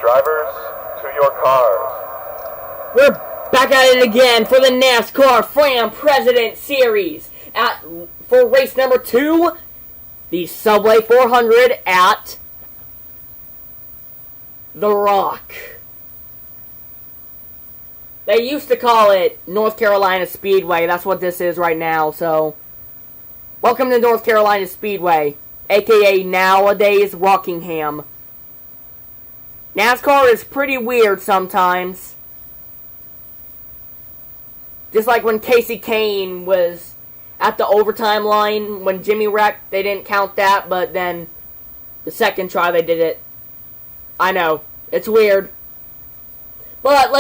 Drivers, to your cars. We're back at it again for the NASCAR Fram President Series for race number 2, the Subway 400 at The Rock. They used to call it North Carolina Speedway. That's what this is right now. So, welcome to North Carolina Speedway, aka nowadays Rockingham. NASCAR is pretty weird sometimes. Just like when Casey Kane was at the overtime line when Jimmy wrecked, they didn't count that, but then the second try they did it. I know, it's weird. But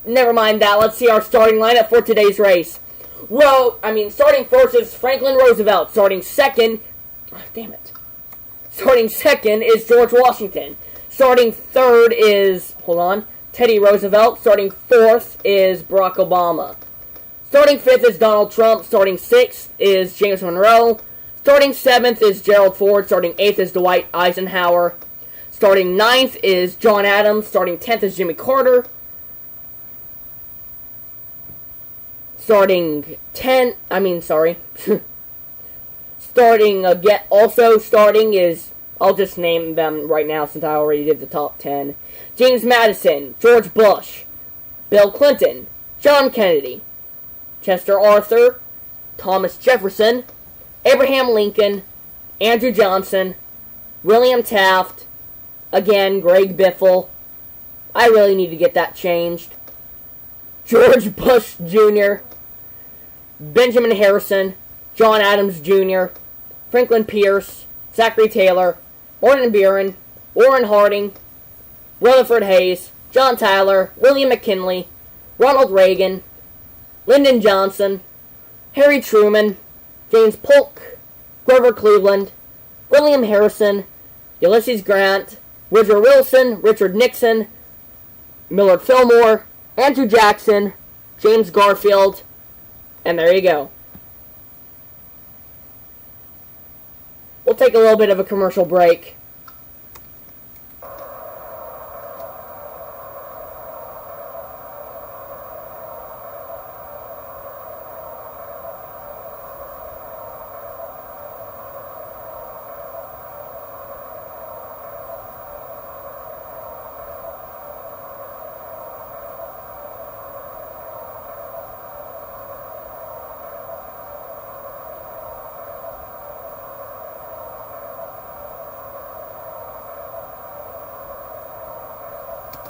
never mind that. Let's see our starting lineup for today's race. Well, starting first is Franklin Roosevelt. Starting second is George Washington. Starting third is, Teddy Roosevelt. Starting fourth is Barack Obama. Starting fifth is Donald Trump. Starting sixth is James Monroe. Starting seventh is Gerald Ford. Starting eighth is Dwight Eisenhower. Starting ninth is John Adams. Starting 10th is Jimmy Carter. Starting is, I'll just name them right now since I already did the top 10. James Madison, George Bush, Bill Clinton, John Kennedy, Chester Arthur, Thomas Jefferson, Abraham Lincoln, Andrew Johnson, William Taft, again, Greg Biffle. I really need to get that changed. George Bush Jr., Benjamin Harrison, John Adams Jr., Franklin Pierce, Zachary Taylor, Morton Buren, Warren Harding, Rutherford Hayes, John Tyler, William McKinley, Ronald Reagan, Lyndon Johnson, Harry Truman, James Polk, Grover Cleveland, William Harrison, Ulysses Grant, Woodrow Wilson, Richard Nixon, Millard Fillmore, Andrew Jackson, James Garfield, and there you go. We'll take a little bit of a commercial break.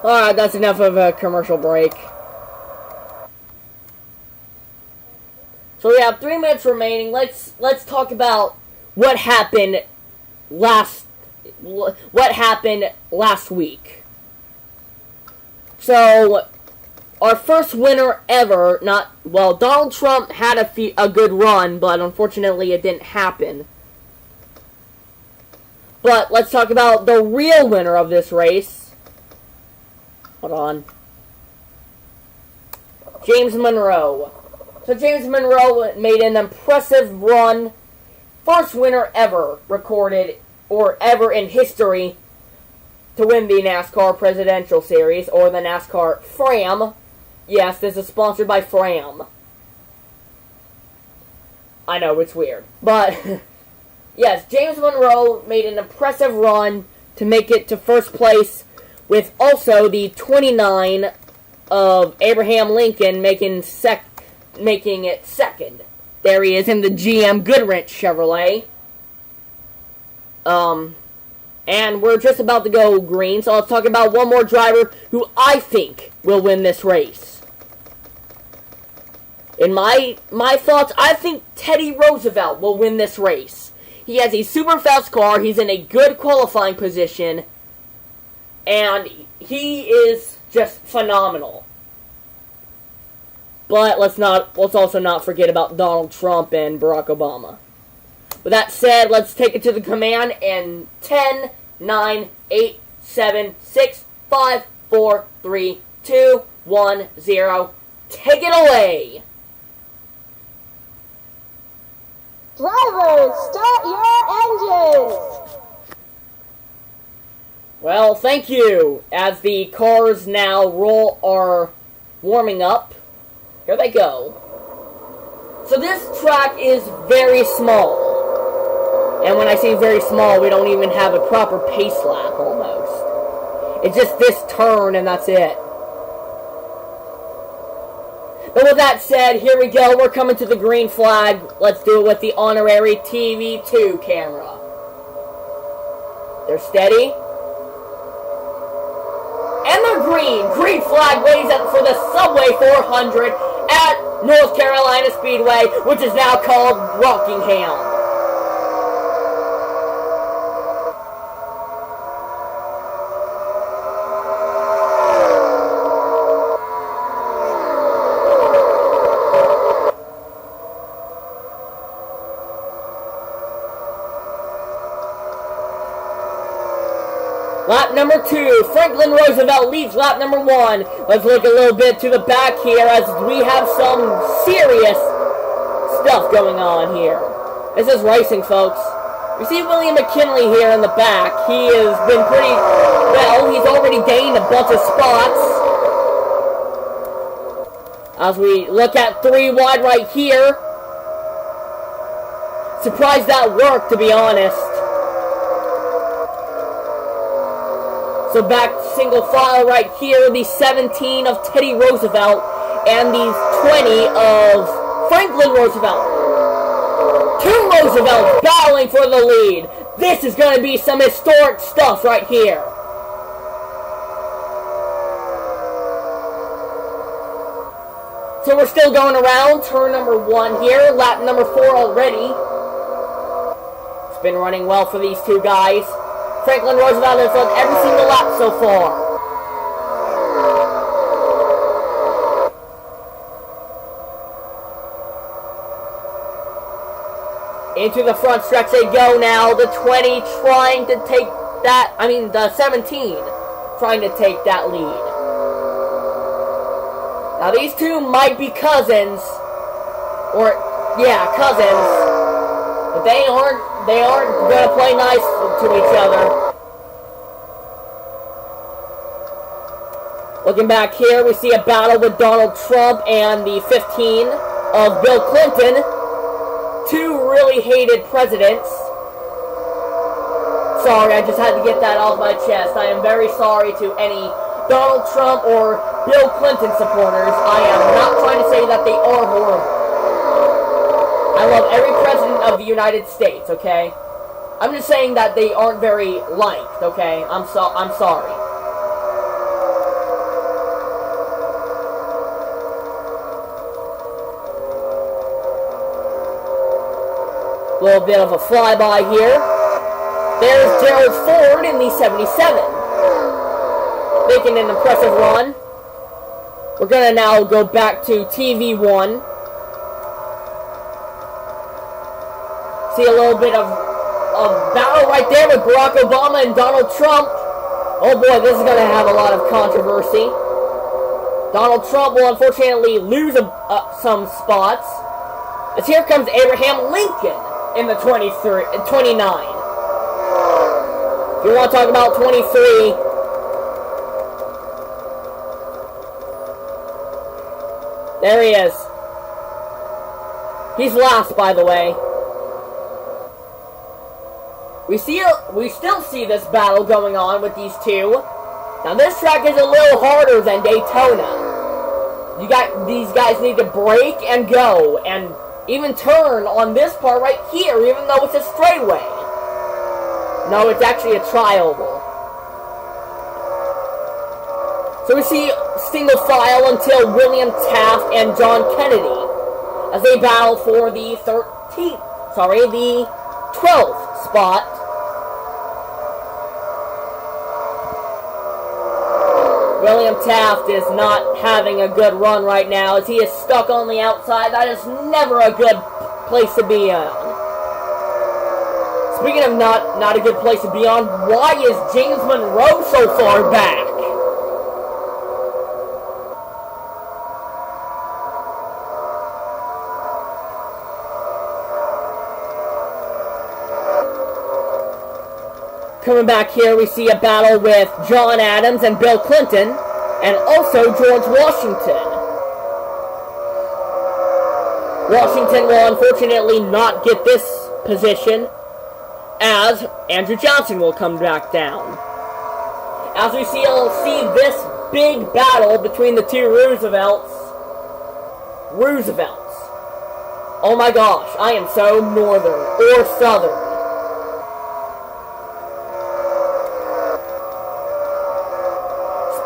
Alright, that's enough of a commercial break. So we have 3 minutes remaining. Let's talk about what happened last week. So our first winner ever, Donald Trump had a good run, but unfortunately it didn't happen. But let's talk about the real winner of this race. Hold on. James Monroe. So James Monroe made an impressive run. First winner ever recorded, or ever in history, to win the NASCAR Presidential Series, or the NASCAR Fram. Yes, this is sponsored by Fram. I know, it's weird. But, yes, James Monroe made an impressive run to make it to first place, with also the 29 of Abraham Lincoln making it second. There he is in the GM Goodrich Chevrolet. And we're just about to go green, so let's talk about one more driver who I think will win this race. In my thoughts, I think Teddy Roosevelt will win this race. He has a super fast car, he's in a good qualifying position, and he is just phenomenal. But let's also not forget about Donald Trump and Barack Obama. With that said, let's take it to the command in 10, 9, 8, 7, 6, 5, 4, 3, 2, 1, 0. Take it away! Drivers, start your engines! Well, thank you. As the cars now are warming up, here they go. So this track is very small. And when I say very small, we don't even have a proper pace lap almost. It's just this turn and that's it. But with that said, here we go. We're coming to the green flag. Let's do it with the honorary TV2 camera. They're steady. And they're green. Green flag waves up for the Subway 400 at North Carolina Speedway, which is now called Rockingham. Lap number 2, Franklin Roosevelt leads lap number 1. Let's look a little bit to the back here as we have some serious stuff going on here. This is racing, folks. We see William McKinley here in the back. He has been pretty well. He's already gained a bunch of spots. As we look at 3 wide right here. Surprised that worked, to be honest. So back single file right here, the 17 of Teddy Roosevelt and the 20 of Franklin Roosevelt. 2 Roosevelts battling for the lead. This is going to be some historic stuff right here. So we're still going around, turn number 1 here, lap number 4 already. It's been running well for these 2 guys. Franklin Roosevelt has won every single lap so far. Into the front stretch they go now. The 20 trying to take that, the 17 trying to take that lead. Now these 2 might be cousins. Cousins. But they aren't going to play nice to each other. Looking back here, we see a battle with Donald Trump and the 15 of Bill Clinton. 2 really hated presidents. Sorry, I just had to get that off my chest. I am very sorry to any Donald Trump or Bill Clinton supporters. I am not trying to say that they are horrible. I love every president of the United States, okay? I'm just saying that they aren't very liked, okay? I'm sorry. A little bit of a flyby here. There's Gerald Ford in the 77. Making an impressive run. We're going to now go back to TV1. See a little bit of battle right there with Barack Obama and Donald Trump. Oh boy, this is going to have a lot of controversy. Donald Trump will unfortunately lose some spots. As here comes Abraham Lincoln in the 29. If you want to talk about 23, there he is. He's last, by the way. We still see this battle going on with these 2. Now this track is a little harder than Daytona. These guys need to brake and go, and even turn on this part right here, even though it's a straightaway. No, it's actually a tri-oval. So we see single file until William Taft and John Kennedy as they battle for the 12th spot. William Taft is not having a good run right now as he is stuck on the outside. That is never a good place to be on. Speaking of not a good place to be on, why is James Monroe so far back? Coming back here, we see a battle with John Adams and Bill Clinton, and also George Washington. Washington will unfortunately not get this position, as Andrew Johnson will come back down. As we see this big battle between the two Roosevelts. Oh my gosh, I am so northern or southern.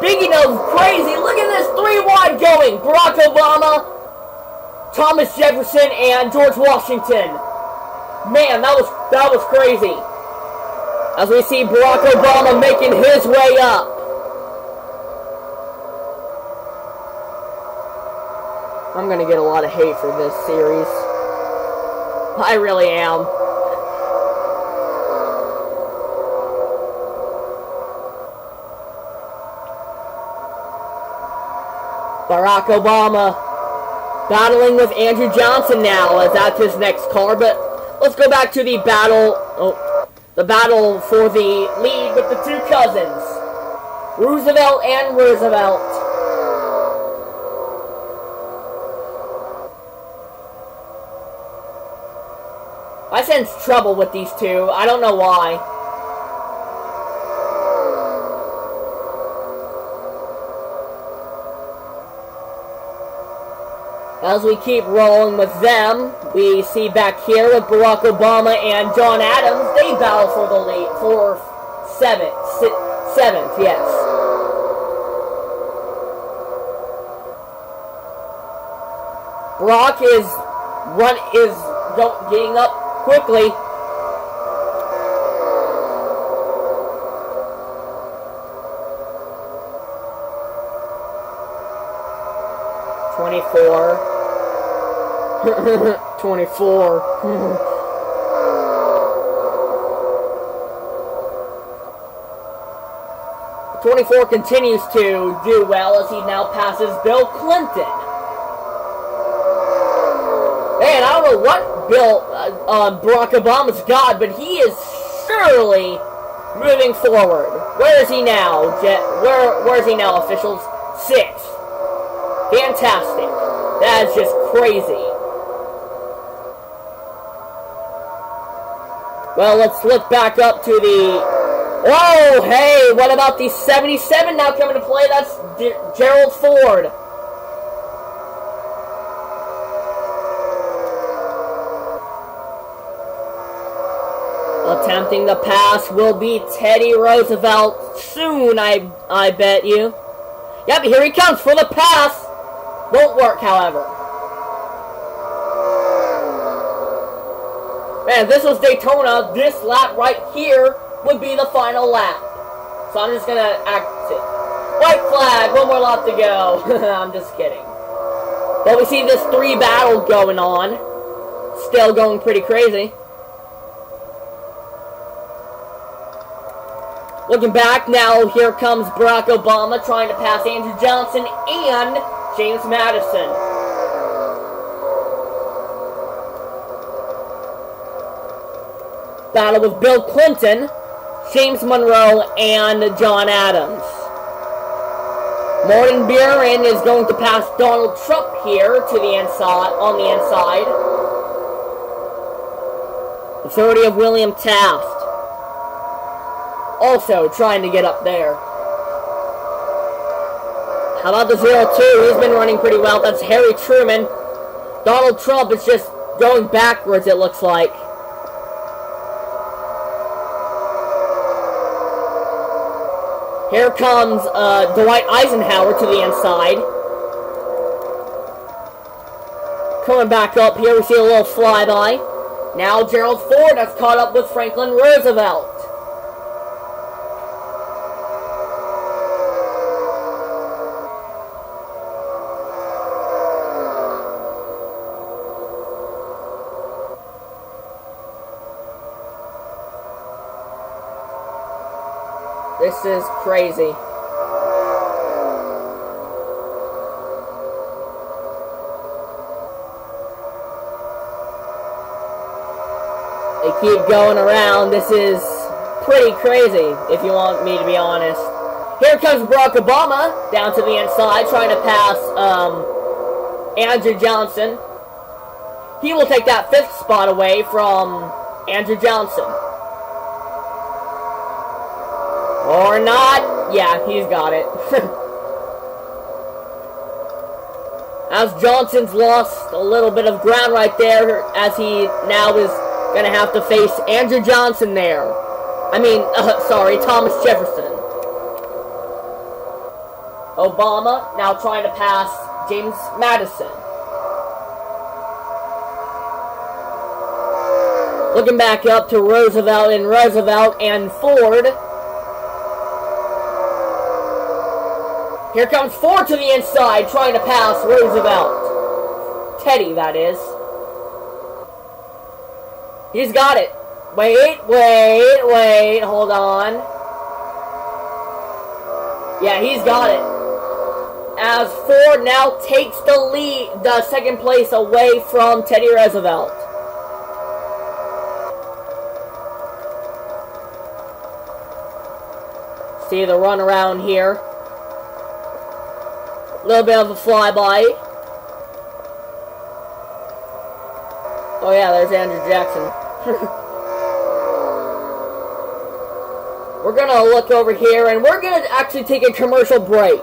Speaking of crazy, look at this 3 wide going. Barack Obama, Thomas Jefferson, and George Washington. Man, that was crazy. As we see Barack Obama making his way up. I'm gonna get a lot of hate for this series. I really am. Barack Obama battling with Andrew Johnson now, as that's his next car. But let's go back to the battle. The battle for the lead with the two cousins, Roosevelt and Roosevelt. I sense trouble with these two. I don't know why. As we keep rolling with them, we see back here with Barack Obama and John Adams, they battle for the lead, for seventh, yes. Barack is getting up quickly. "24. 24. 24 continues to do well as he now passes Bill Clinton. Man, I don't know what Barack Obama's got, but he is surely moving forward. Where is he now? Where is he now, officials? 6th. Fantastic. That is just crazy. Well, let's look back up to the... Oh, hey, what about the 77 now coming to play? That's Gerald Ford. Attempting the pass will be Teddy Roosevelt soon, I bet you. Yep, here he comes for the pass. Won't work, however. Man, if this was Daytona, this lap right here would be the final lap. So I'm just gonna act it. White flag, one more lap to go. I'm just kidding. But we see this 3 battle going on. Still going pretty crazy. Looking back now, here comes Barack Obama trying to pass Andrew Johnson and James Madison. Battle with Bill Clinton, James Monroe, and John Adams. Morton Buren is going to pass Donald Trump here to the inside, on the inside. Authority of William Taft. Also trying to get up there. How about the 02? He's been running pretty well. That's Harry Truman. Donald Trump is just going backwards, it looks like. Here comes Dwight Eisenhower to the inside. Coming back up here, we see a little flyby. Now Gerald Ford has caught up with Franklin Roosevelt. This is crazy. They keep going around. This is pretty crazy, if you want me to be honest. Here comes Barack Obama down to the inside, trying to pass Andrew Johnson. He will take that 5th spot away from Andrew Johnson. Or not. Yeah, he's got it. As Johnson's lost a little bit of ground right there, as he now is going to have to face Andrew Johnson there. Thomas Jefferson. Obama now trying to pass James Madison. Looking back up to Roosevelt and Ford. Here comes Ford to the inside, trying to pass Roosevelt. Teddy, that is. He's got it. Wait, hold on. Yeah, he's got it. As Ford now takes the 2nd place away from Teddy Roosevelt. See the run around here. A little bit of a flyby. Oh yeah, there's Andrew Jackson. We're gonna look over here and we're gonna actually take a commercial break.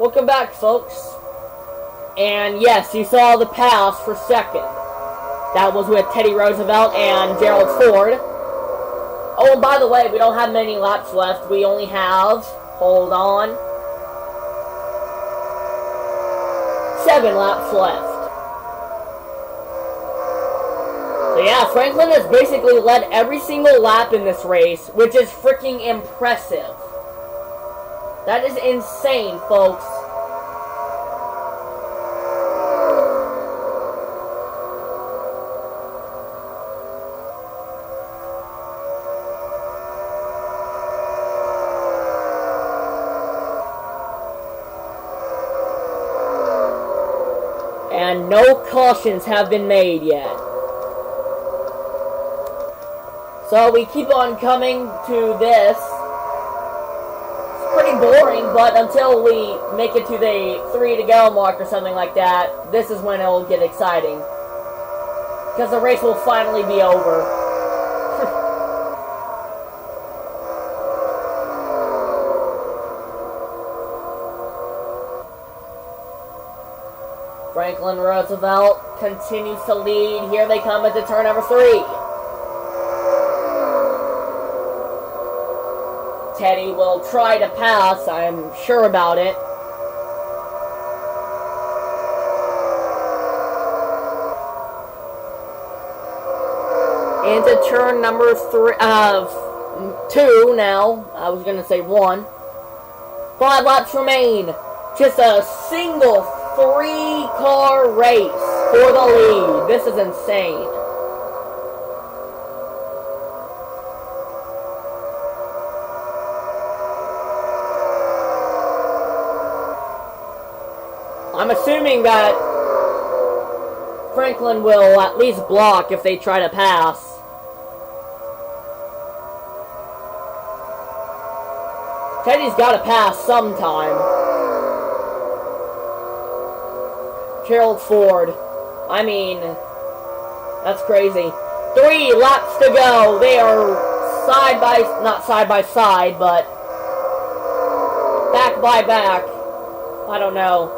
Welcome back, folks. And yes, you saw the pass for 2nd. That was with Teddy Roosevelt and Gerald Ford. Oh, and by the way, we don't have many laps left. We only have, hold on, 7 laps left. So yeah, Franklin has basically led every single lap in this race, which is freaking impressive. That is insane, folks. And no cautions have been made yet. So we keep on coming to this. It's pretty boring, but until we make it to the 3 to go mark or something like that, this is when it will get exciting. Because the race will finally be over. Franklin Roosevelt continues to lead. Here they come into turn number 3. Teddy will try to pass, I'm sure about it. Into turn number 2 now. I was going to say 1. 5 laps remain. Just a single 3-car race for the lead. This is insane. I'm assuming that Franklin will at least block if they try to pass. Teddy's got to pass sometime. Gerald Ford. I mean, that's crazy. 3 laps to go. They are not side by side, but back by back. I don't know.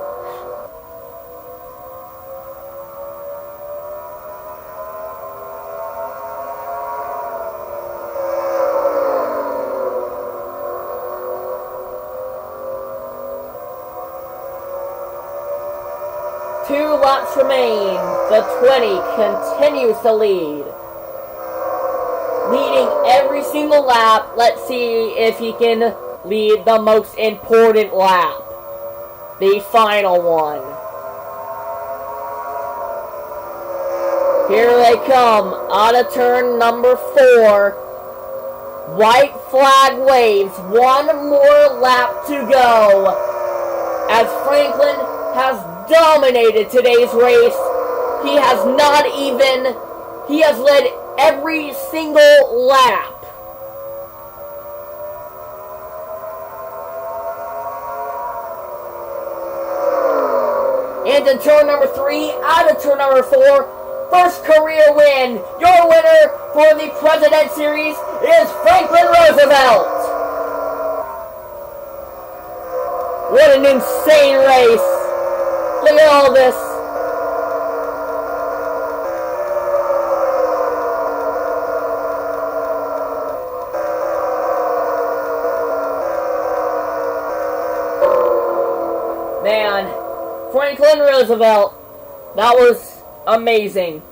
Two laps remain. The 20 continues to lead. Leading every single lap. Let's see if he can lead the most important lap. The final one. Here they come. Out of turn number 4. White flag waves. 1 more lap to go. As Franklin has dominated today's race. He has led every single lap. And in turn number 3, out of turn number 4, first career win. Your winner for the President Series is Franklin Roosevelt. What an insane race. Look at all this. Man, Franklin Roosevelt, that was amazing.